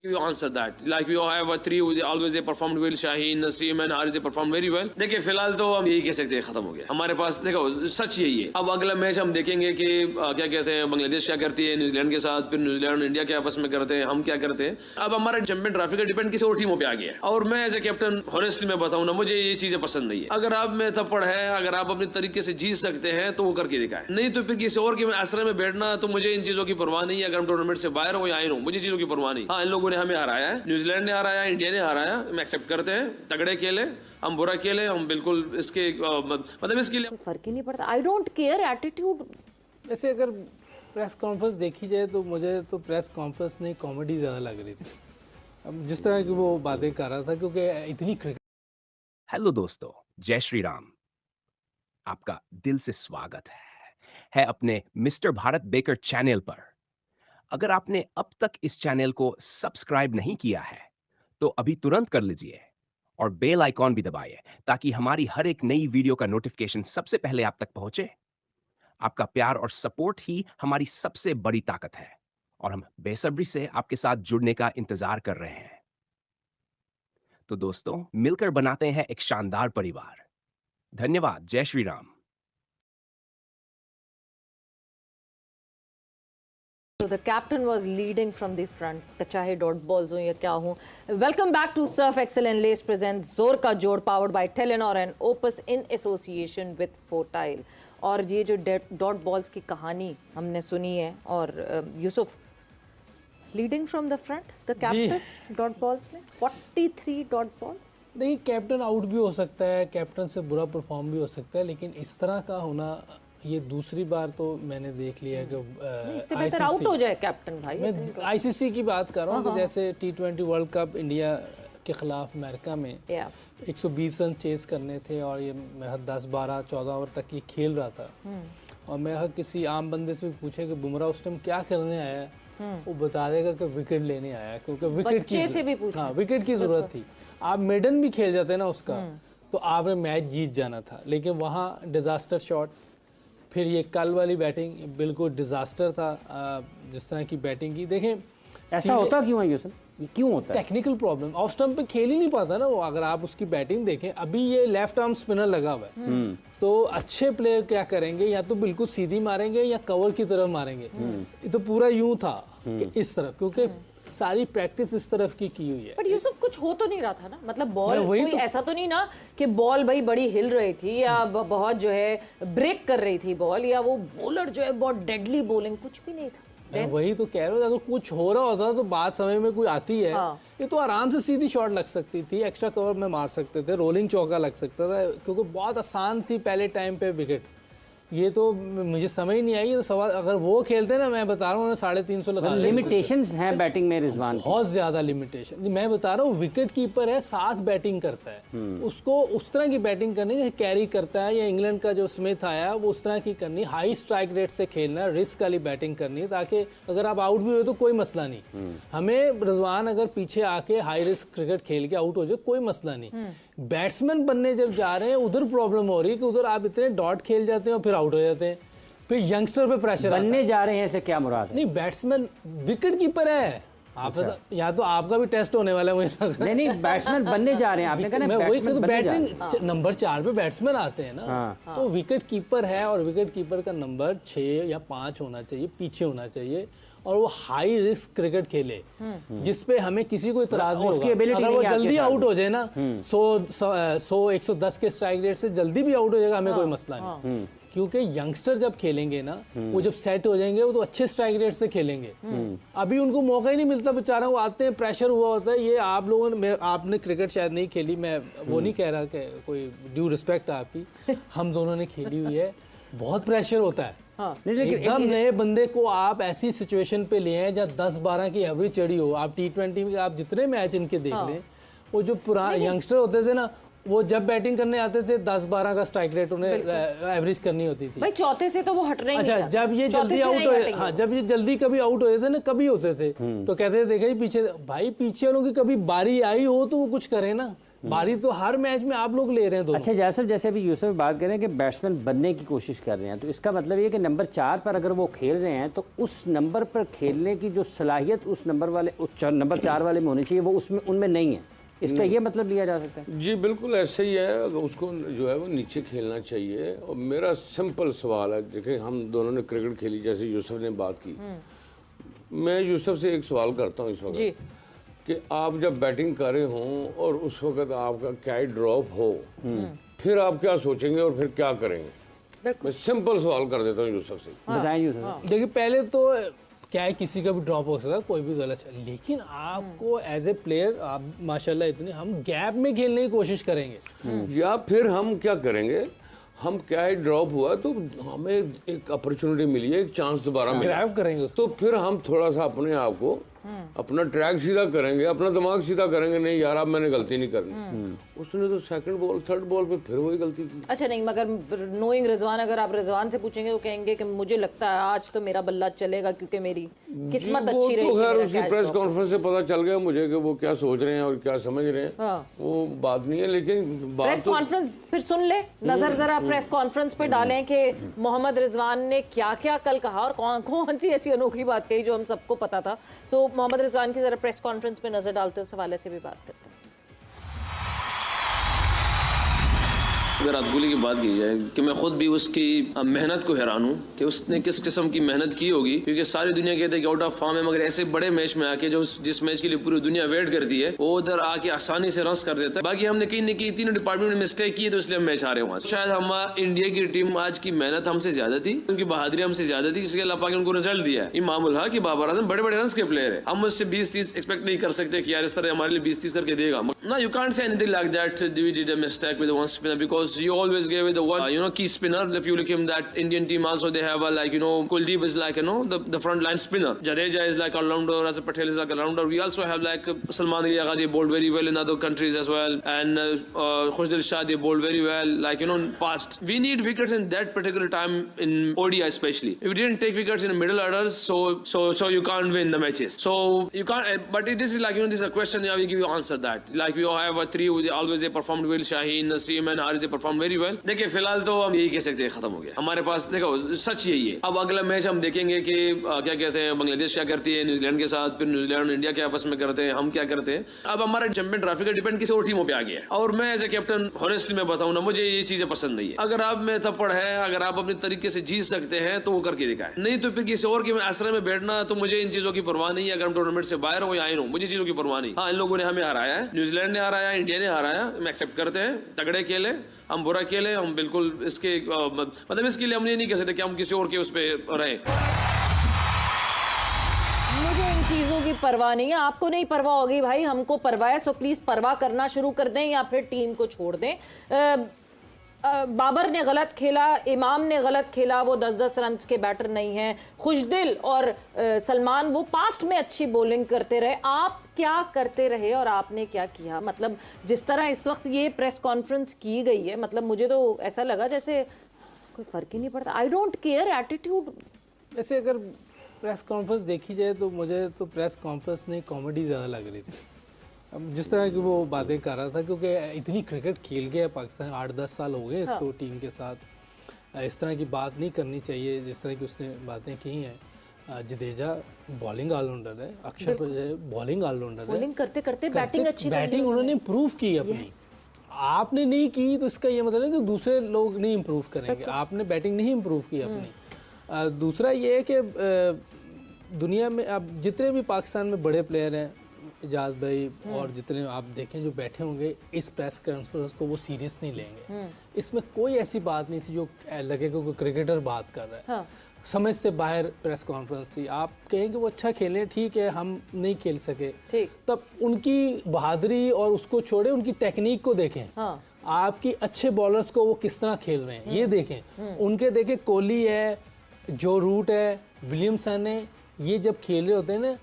You answer that. Like we all have a three. Always they performed well. Shaheen, Naseem and Harith they performed very well. देखिए फिलहाल तो हम यही कह सकते हैं खत्म हो गया हमारे पास। देखो सच यही है। अब अगला मैच हम देखेंगे कि क्या कहते हैं बांग्लादेश क्या करती है न्यूजीलैंड के साथ, फिर न्यूजीलैंड इंडिया के आपस में करते हैं, हम क्या करते हैं। अब हमारा चैंपियन ट्रॉफी का डिपेंड किसी और टीमों पे आ गया है। और मैं एज ए कैप्टन हॉनेस्टली मैं बताऊँ ना, मुझे ये चीजें पसंद नहीं है। अगर आप में थप्पड़ है, अगर आप अपने तरीके से जीत सकते हैं तो वो करके दिखाए, नहीं तो फिर किसी और के आश्रय में बैठना। तो मुझे इन चीजों की परवाह नहीं है। अगर हम टूर्नामेंट से बाहर हो या आए हो, मुझे चीजों की परवाह नहीं। हाँ, इन लोगों ने हमें हराया है, न्यूजीलैंड ने हराया, इंडिया ने हराया, हम एक्सेप्ट करते हैं। तगड़े खेले, हम बुरा खेले, हम बिल्कुल इसके मतलब इसके लिए फर्क ही नहीं पड़ता। I don't care attitude. वैसे अगर प्रेस कॉन्फ्रेंस देखी जाए तो मुझे तो प्रेस कॉन्फ्रेंस नहीं कॉमेडी ज़्यादा लग रही थी, अब जिस तरह की वो बातें कर रहा था, क्योंकि इतनी क्रिकेट। हेलो दोस्तों, जय श्री राम। आपका दिल से स्वागत है अपने मिस्टर भारत बेकर चैनल पर। अगर आपने अब तक इस चैनल को सब्सक्राइब नहीं किया है तो अभी तुरंत कर लीजिए और बेल आइकॉन भी दबाइए ताकि हमारी हर एक नई वीडियो का नोटिफिकेशन सबसे पहले आप तक पहुंचे। आपका प्यार और सपोर्ट ही हमारी सबसे बड़ी ताकत है और हम बेसब्री से आपके साथ जुड़ने का इंतजार कर रहे हैं। तो दोस्तों, मिलकर बनाते हैं एक शानदार परिवार। धन्यवाद। जय Shri Ram. So the captain was leading from the front, चाहे डॉट बॉल्स हो या क्या हो। Welcome back to Surf Excel and Lay's presents जोर का जोड़, powered by Telenor and Opus in association with Fortile. और ये जो डॉट बॉल्स की कहानी हमने सुनी है, और Yusuf leading from the front, the captain dot balls में 43 डॉट बॉल्स। नहीं, कैप्टन आउट भी हो सकता है, कैप्टन से बुरा परफॉर्म भी हो सकता है, लेकिन इस तरह का होना ये दूसरी बार तो मैंने देख लिया कि इससे बेहतर आउट हो जाए कैप्टन भाई। मैं आईसीसी की बात कर रहा हूँ कि जैसे T20 वर्ल्ड कप इंडिया के खिलाफ अमेरिका में 120 रन चेस करने थे और ये मेरा 10, 12, 14 ओवर तक ये खेल रहा था। और मैं किसी आम बंदे से भी पूछे कि बुमराह उस टाइम क्या करने आया है, वो बता देगा कि विकेट लेने आया है, क्योंकि विकेट की जरूरत थी। आप मेडन भी खेल जाते ना उसका तो आपने मैच जीत जाना था, लेकिन वहाँ डिजास्टर शॉट। फिर ये कल वाली बैटिंग बिल्कुल डिजास्टर था, जिस तरह की बैटिंग की। देखें ऐसा होता क्यों है यूसुफ, क्यों होता है? टेक्निकल प्रॉब्लम, ऑफ स्टंप पे खेल ही नहीं पाता ना वो। अगर आप उसकी बैटिंग देखें, अभी ये लेफ्ट आर्म स्पिनर लगा हुआ है, तो अच्छे प्लेयर क्या करेंगे, या तो बिल्कुल सीधी मारेंगे या कवर की तरफ मारेंगे। ये तो पूरा यूं था कि इस तरफ, क्योंकि सारी प्रैक्टिस इस तरफ की हुई है। बट यूसुफ कुछ हो तो नहीं रहा था ना, मतलब बॉल कोई तो ऐसा तो नहीं ना कि बॉल भाई बड़ी हिल रही थी या बहुत जो है ब्रेक कर रही थी बॉल, या वो बॉलर जो है बहुत डेडली बॉलिंग, कुछ भी नहीं था। मैं वही तो कह रहा हूँ, अगर कुछ हो रहा होता तो बात समय में कोई आती है। ये तो आराम से सीधी शॉट लग सकती थी, एक्स्ट्रा कवर में मार सकते थे, रोलिंग चौका लग सकता था, क्योंकि बहुत आसान थी पहले टाइम पे विकेट। ये तो मुझे समझ नहीं आई। तो सवाल अगर वो खेलते ना, मैं बता रहा हूँ 350 लगा। लिमिटेशंस हैं बैटिंग में रिजवान, बहुत ज्यादा लिमिटेशन। मैं बता रहा हूँ विकेट कीपर है, साथ बैटिंग करता है, उसको उस तरह की बैटिंग करनी जैसे कैरी करता है, या इंग्लैंड का जो स्मिथ आया वो उस तरह की करनी, हाई स्ट्राइक रेट से खेलना, रिस्क वाली बैटिंग करनी, ताकि अगर आप आउट भी हो तो कोई मसला नहीं। हमें रिजवान अगर पीछे आके हाई रिस्क क्रिकेट खेल के आउट हो जाए कोई मसला नहीं। बैट्समैन बनने जब जा रहे हैं उधर प्रॉब्लम हो रही है कि उधर आप इतने डॉट खेल जाते हैं और फिर आउट हो जाते हैं, फिर यंगस्टर पे प्रेशर बनने जा रहे हैं, ऐसे क्या मुराद है? नहीं, बैट्समैन विकेट कीपर है आप। या तो आपका भी टेस्ट होने वाला है मुझे। नहीं, बैट्समैन बनने जा रहे हैं, आपने कहा ना बैटिंग नंबर 4 पे बैट्समैन आते हैं ना। तो विकेट कीपर है और विकेट कीपर का नंबर 6 या 5 होना चाहिए, पीछे होना चाहिए, और वो हाई रिस्क क्रिकेट खेले जिसपे हमें किसी को इतराज नहीं होगा। अगर वो जल्दी आउट हो जाए ना, 100-110 के स्ट्राइक रेट से जल्दी भी आउट हो जाएगा, हमें कोई मसला नहीं। क्योंकि यंगस्टर जब खेलेंगे ना, वो जब सेट हो जाएंगे वो तो अच्छे स्ट्राइक रेट से खेलेंगे। अभी उनको मौका ही नहीं मिलता बेचारा, वो आते हैं, प्रेशर हुआ होता है। ये आप लोगों ने, आपने क्रिकेट शायद नहीं खेली, मैं वो नहीं कह रहा कि कोई ड्यू रिस्पेक्ट आपकी, हम दोनों ने खेली हुई है, बहुत प्रेशर होता है। एकदम नए बंदे को आप ऐसी सिचुएशन पे ले आए जहाँ 10-12 की एवरेज चढ़ी हो। आप T20 में आप जितने मैच इनके देख लें, वो जो पुराने यंगस्टर होते थे ना, वो जब बैटिंग करने आते थे 10-12 का स्ट्राइक रेट उन्हें एवरेज करनी होती थी भाई। चौथे से तो वो हट रहे हैं। अच्छा, जब ये जल्दी आउट हो, हाँ, जब ये जल्दी कभी आउट होते थे ना, कभी होते थे, तो कहते थे देखा पीछे, भाई पीछे वालों की कभी बारी आई हो तो वो कुछ करे ना, बारी तो हर मैच में आप लोग ले रहे हैं दोनों। अच्छा जैसे जैसे अभी यूसुफ बात करें कि बैट्समैन बनने की कोशिश कर रहे हैं, तो इसका मतलब ये कि नंबर 4 पर अगर वो खेल रहे हैं तो उस नंबर पर खेलने की जो सलाहियत उस नंबर 4 वाले में होनी चाहिए, वो उसमें उनमें नहीं है। इसका ये मतलब लिया जा सकता है? जी बिल्कुल ऐसे ही है, उसको जो है वो नीचे खेलना चाहिए। और मेरा सिंपल सवाल है, देखिए हम दोनों ने क्रिकेट खेली, जैसे यूसुफ ने बात की, मैं यूसुफ से एक सवाल करता हूँ इस वक्त कि आप जब बैटिंग कर रहे हों और उस वक्त आपका कैच ड्रॉप हो, फिर आप क्या सोचेंगे और फिर क्या करेंगे? मैं सिंपल सवाल कर देता हूँ यूसुफ से। बताएं यूसुफ। देखिए पहले तो क्या है, किसी का भी ड्रॉप हो सकता है, कोई भी गलत है, लेकिन आपको एज ए प्लेयर आप माशाल्लाह इतने, हम गैप में खेलने की कोशिश करेंगे। या फिर हम क्या करेंगे, हम कैच ड्रॉप हुआ तो हमें एक अपॉर्चुनिटी मिली है, एक चांस दोबारा मिला, ग्रैब करेंगे उसको। तो फिर हम थोड़ा सा अपने आप को अपना ट्रैक सीधा करेंगे, अपना दिमाग सीधा करेंगे, नहीं यार अब मैंने गलती नहीं करनी। उसने तो सेकंड बॉल थर्ड बॉल पे फिर वही गलती की। अच्छा नहीं, मगर नोइंग रिजवान, अगर आप रिजवान से पूछेंगे तो कहेंगे कि मुझे लगता है आज तो मेरा बल्ला चलेगा क्योंकि मेरी किस्मत अच्छी रही। तो खैर उसकी प्रेस कॉन्फ्रेंस से पता चल गया मुझे कि वो क्या सोच रहे हैं और क्या समझ रहे हैं, वो बात नहीं है। लेकिन प्रेस कॉन्फ्रेंस फिर सुन ले, नजर जरा प्रेस कॉन्फ्रेंस पे डालें कि मोहम्मद रिजवान ने क्या क्या कल कहा और कौन कौन सी ऐसी अनोखी बात कही जो हम सबको पता था। सो मोहम्मद रिजवान की जरा प्रेस कॉन्फ्रेंस पे नजर डालते उस हवाले से भी बात करते हैं। अगर अब्दुल्ला की बात की जाए कि मैं खुद भी उसकी मेहनत को हैरान हूँ कि उसने किस किस्म की मेहनत की होगी, क्योंकि सारी दुनिया कहते हैं कि आउट ऑफ फॉर्म है, मगर ऐसे बड़े मैच में आके जो जिस मैच के लिए पूरी दुनिया वेट करती है वो उधर आके आसानी से रन्स कर देता है। बाकी हमने कहीं न कहीं तीनों डिपार्टमेंट में मिस्टेक की है, तो इसलिए हम मैच हारे वहाँ। शायद हमारा इंडिया की टीम आज की मेहनत हमसे ज्यादा थी, उनकी बहादुरी हमसे ज्यादा थी, इसके अल्लाह पाक ने उनको रिजल्ट दिया है। ये मामूल है कि बाबर आजम बड़े बड़े रन्स के प्लेयर है, हम उससे 20-30 एक्सपेक्ट नहीं कर सकते कि यार इस तरह हमारे लिए 20-30 करके देगा ना। You can't say anything like that we did a mistake with one spinner because you always give the one key spinner. If you look him, that Indian team also they have a Kuldeep is like the front line spinner. Jadeja is like all-rounder, as Patel is like all-rounder. We also have like Salman Ali Agha, they bowled very well in other countries as well, and Khushdil Shah, they bowled very well like past. We need wickets in that particular time in ODI especially. If we didn't take wickets in the middle orders, so you can't win the matches. So you can't. But this is like this is a question. I will give you answer that. Like we all have three. Always they performed well. Shaheen, Naseem, and Harith they performed very well. देखिए फिलहाल तो हम यही कह सकते हैं खत्म हो गया हमारे पास। देखो सच यही है। अब अगला मैच हम देखेंगे कि क्या कहते हैं बांग्लादेश क्या करती है न्यूजीलैंड के साथ, फिर न्यूजीलैंड इंडिया के आपस में करते हैं, हम क्या करते हैं। अब हमारा चैंपियन ट्रॉफी का डिपेंड किसी और टीमों पे आ गया है। और मैं एज ए कैप्टन ऑनेस्टली मैं बताऊं ना, मुझे ये चीजें पसंद नहीं है। अगर आप में थप्पड़ है, अगर आप अपने तरीके से जीत सकते हैं तो वो करके दिखाए, नहीं तो फिर किसी और के आश्रय में बैठना। तो मुझे इन चीजों की परवाह नहीं है। अगर हम टूर्नामेंट से बाहर हो या आए हो, मुझे चीजों की परवाह नहीं। हाँ, इन लोगों ने हमें हराया है, न्यूजीलैंड ने हराया, इंडिया ने हराया, हम एक्सेप्ट करते हैं। तगड़े खेले, हम बुरा खेले, हम बिल्कुल इसके मतलब इसके लिए हम ये नहीं कह सकते कि हम किसी और के उस पर रहे। मुझे इन चीजों की परवाह नहीं है, आपको नहीं परवाह होगी भाई, हमको परवाह है। सो प्लीज परवाह करना शुरू कर दें या फिर टीम को छोड़ दें। बाबर ने गलत खेला, इमाम ने गलत खेला, वो 10-10 रन के बैटर नहीं हैं। खुशदिल और सलमान वो पास्ट में अच्छी बॉलिंग करते रहे। आप क्या करते रहे और आपने क्या किया? मतलब जिस तरह इस वक्त ये प्रेस कॉन्फ्रेंस की गई है, मतलब मुझे तो ऐसा लगा जैसे कोई फर्क ही नहीं पड़ता। I don't care attitude. वैसे अगर प्रेस कॉन्फ्रेंस देखी जाए तो मुझे तो प्रेस कॉन्फ्रेंस में कॉमेडी ज़्यादा लग रही थी। अब जिस तरह की वो बातें कर रहा था, क्योंकि इतनी क्रिकेट खेल गया पाकिस्तान, 8-10 साल हो गए इसको टीम के साथ, इस तरह की बात नहीं करनी चाहिए जिस तरह की उसने बातें की हैं। जडेजा बॉलिंग ऑलराउंडर है, अक्षर बॉलिंग ऑलराउंडर है, बॉलिंग करते करते बैटिंग अच्छी, बैटिंग उन्होंने इम्प्रूव की अपनी। आपने नहीं की तो इसका ये मतलब है कि दूसरे लोग नहीं इम्प्रूव करेंगे। आपने बैटिंग नहीं इम्प्रूव की अपनी। दूसरा ये है कि दुनिया में अब जितने भी पाकिस्तान में बड़े प्लेयर हैं, एजाज भाई और जितने आप देखें जो बैठे होंगे, इस प्रेस कॉन्फ्रेंस को वो सीरियस नहीं लेंगे। इसमें कोई ऐसी बात नहीं थी जो लगे कि कोई क्रिकेटर बात कर रहा है। हाँ। समझ से बाहर प्रेस कॉन्फ्रेंस थी। आप कहें कि वो अच्छा खेलें, ठीक है, हम नहीं खेल सके, ठीक, तब उनकी बहादुरी और उसको छोड़े, उनकी टेक्निक को देखें। हाँ। आपकी अच्छे बॉलर्स को वो किस तरह खेल रहे हैं ये देखें। उनके देखें, कोहली है, जो रूट है, विलियमसन है, ये जब खेल रहे होते हैं ना,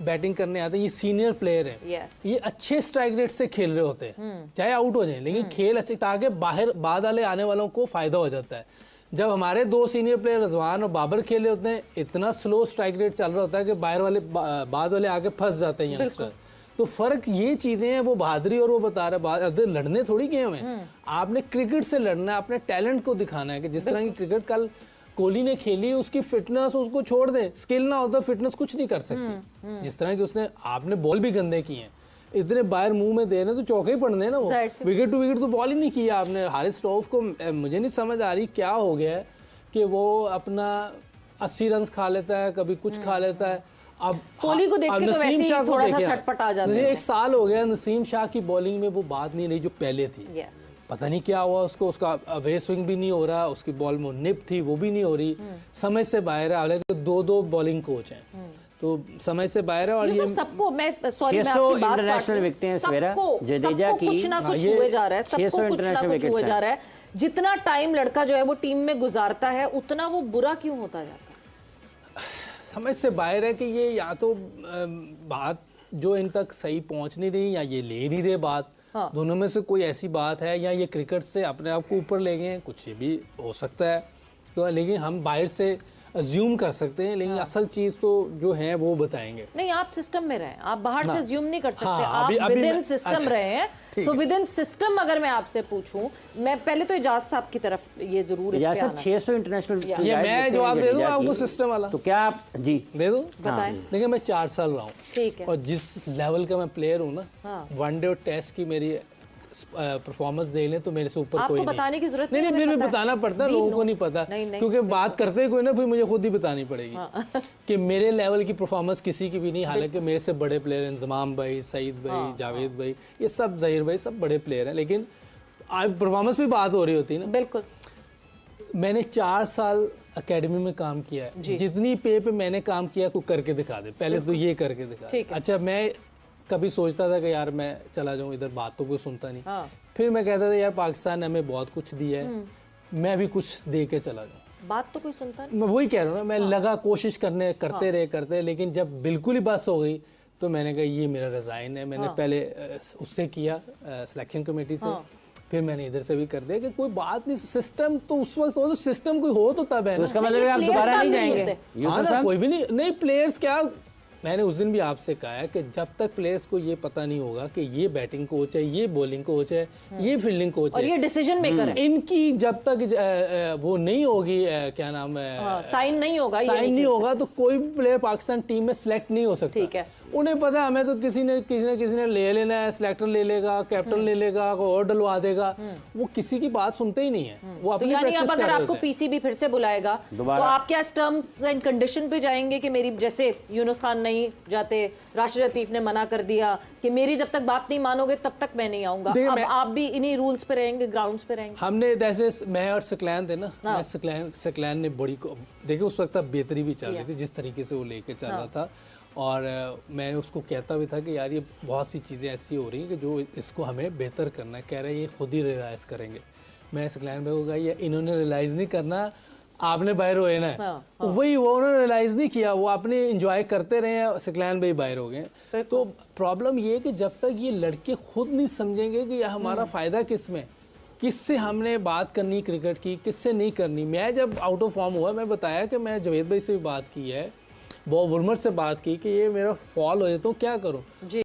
बैटिंग करने आते हैं, ये सीनियर प्लेयर हैं। ये अच्छे स्ट्राइक रेट से खेल रहे होते हैं, चाहे आउट हो जाए, लेकिन खेल अच्छे, ताकि बाहर बाद वाले आने वालों को फायदा हो जाता है। जब हमारे दो सीनियर प्लेयर रिजवान और बाबर खेले होते हैं, इतना स्लो स्ट्राइक रेट चल रहा होता है कि बाहर वाले बाद वाले आके फंस जाते हैं यंगस्टर। तो फर्क ये चीजें हैं, वो बहादुरी और वो बता रहा है लड़ने थोड़ी गए हुए, आपने क्रिकेट से लड़ना है, अपने टैलेंट को दिखाना है कि जिस तरह की क्रिकेट कल कोहली ने खेली, उसकी फिटनेस उसको छोड़ दे, स्किल ना हो तो फिटनेस कुछ नहीं कर सकती। जिस तरह की उसने, आपने बॉल भी गंदे किए हैं, इतने बाहर मुंह में दे रहे तो चौके ही पड़ने ना, वो विकेट टू विकेट तो बॉल ही नहीं किया आपने। हारिस रऊफ को मुझे नहीं समझ आ रही क्या हो गया है कि वो अपना 80 रन खा लेता है, कभी कुछ खा लेता है। अब कोहली को देख के तो वैसे ही थोड़ा सा छटपट आ जाता है। एक साल हो गया नसीम शाह की बॉलिंग में वो बात नहीं रही जो पहले थी। पता नहीं क्या हुआ उसको, उसका वे स्विंग भी नहीं हो रहा, उसकी बॉल में निप थी वो भी नहीं हो रही, समय से बाहर है। हालांकि 2 बॉलिंग कोच हैं तो समय से बाहर है। और ये सबको, मैं सॉरी मैं आपकी बात इंटरनेशनल विकेटें हैं सवेरा जडेजा की, कुछ ना कुछ हुए जा रहा है, सबको कुछ ना कुछ हुए जा रहा है। जितना टाइम लड़का जो है वो टीम में गुजारता है उतना वो बुरा क्यों होता जाता है? समझ से बाहर है कि ये या तो बात जो इन तक सही पहुंच नहीं रही या ये ले नहीं रहे बात, दोनों में से कोई ऐसी बात है, या ये क्रिकेट से अपने आप को ऊपर ले गए, कुछ ये भी हो सकता है। तो लेकिन हम बाहर से अज्यूम कर सकते हैं, लेकिन असल चीज तो जो है वो बताएंगे। नहीं, आप सिस्टम में रहे, आप बाहर से अज्यूम नहीं कर सकते। हाँ, आप विद इन सिस्टम अच्छा, रहे हैं। सो विद इन सिस्टम अगर मैं आपसे पूछूं, मैं पहले तो इजाज साहब की तरफ ये जरूर, इजाज साहब 600 इंटरनेशनल, ये मैं जवाब दे दूं आपको सिस्टम वाला, तो क्या आप जी दे दूं? बताएं। देखिए मैं 4 साल रहा हूँ, ठीक है, और जिस लेवल का मैं प्लेयर हूँ ना, वनडे और टेस्ट की मेरी परफॉर्मेंस देख लें तो मेरे से ऊपर कोई नहीं। बताने की जरूरत नहीं, फिर भी बताना पड़ता है, लोगों को नहीं पता, क्योंकि बात करते कोई ना, फिर मुझे खुद ही बतानी पड़ेगी कि मेरे लेवल की परफॉर्मेंस किसी की भी नहीं। हालांकि मेरे से बड़े प्लेयर हैं, इंजमाम भाई, सईद भाई, जावेद भाई, ये सब, जहीर भाई, सब बड़े प्लेयर हैं, लेकिन आज परफॉर्मेंस भी बात हो रही होती है ना। बिल्कुल। मैंने 4 साल एकेडमी में काम किया है, जितनी पे मैंने काम किया कोई करके दिखा दे, पहले तो ये करके दिखा। अच्छा, मैं कभी सोचता था कि यार मैं चला जाऊं इधर, बात तो कोई सुनता नहीं। फिर मैं कहता था यार पाकिस्तान ने हमें बहुत कुछ दिया है, मैं भी कुछ दे के चला जाऊं, बात तो कोई सुनता नहीं। मैं वही कह रहा हूँ ना, मैं लगा कोशिश करने, करते, लेकिन जब बिल्कुल ही बस हो गई तो मैंने कहा ये मेरा रिजाइन है। मैंने पहले उससे किया, सिलेक्शन कमेटी से, फिर मैंने इधर से भी कर दिया कि कोई बात नहीं, सिस्टम तो उस वक्त हो, तो सिस्टम कोई हो तो तब है ना। उसका मतलब आप दोबारा नहीं जाएंगे? हाँ ना, कोई भी नहीं, प्लेयर्स क्या, मैंने उस दिन भी आपसे कहा है कि जब तक प्लेयर्स को ये पता नहीं होगा कि ये बैटिंग कोच है, ये बॉलिंग कोच है, ये फील्डिंग कोच है, और ये डिसीजन मेकर है, इनकी जब तक वो नहीं होगी, क्या नाम है, साइन नहीं होगा, तो कोई प्लेयर पाकिस्तान टीम में सिलेक्ट नहीं हो सकता। ठीक है, उन्हें पता है हमें तो किसी ने ले लेना है, सिलेक्टर ले लेगा, कैप्टन ले लेगा, कोई और डलवा देगा, वो किसी की बात सुनते ही नहीं है, वो अपनी यानी प्रैक्टिस अब कर अगर रहे आपको होते हैं। पीसीबी फिर से बुलाएगा तो आप क्या टर्म्स एंड कंडीशन पे जाएंगे कि मेरी, जैसे यूनुस खान नहीं जाते, राशिद लतीफ ने मना कर दिया कि मेरी जब तक बात नहीं मानोगे तब तक मैं नहीं आऊंगा, अब आप भी इन्हीं रूल्स पे रहेंगे, ग्राउंड्स पे रहेंगे? हमने जैसे मैं और सकलैन थे ना, सकलैन ने बड़ी, देखिए उस वक्त बेहतरी भी चल रही थी, जिस तरीके से वो लेके चल रहा था, और मैं उसको कहता भी था कि यार ये बहुत सी चीज़ें ऐसी हो रही हैं कि जो इसको हमें बेहतर करना है। कह रहे हैं ये खुद ही रियलाइज़ करेंगे। मैं सकलैन भाई को कहा ये इन्होंने रियलाइज़ नहीं करना, आपने बाहर हो ना है। वही वो उन्होंने रियलाइज़ नहीं किया, वो अपने इंजॉय करते रहे, सकलैन भाई बाहर हो गए। तो प्रॉब्लम ये है कि जब तक ये लड़के खुद नहीं समझेंगे कि हमारा फ़ायदा किस में, किससे हमने बात करनी क्रिकेट की, किससे नहीं करनी। मैं जब आउट ऑफ फॉर्म हुआ, मैं बताया कि मैं जावेद भाई से भी बात की है, बॉब वुलमर से बात की कि ये मेरा फॉल हो जाए तो क्या करूं।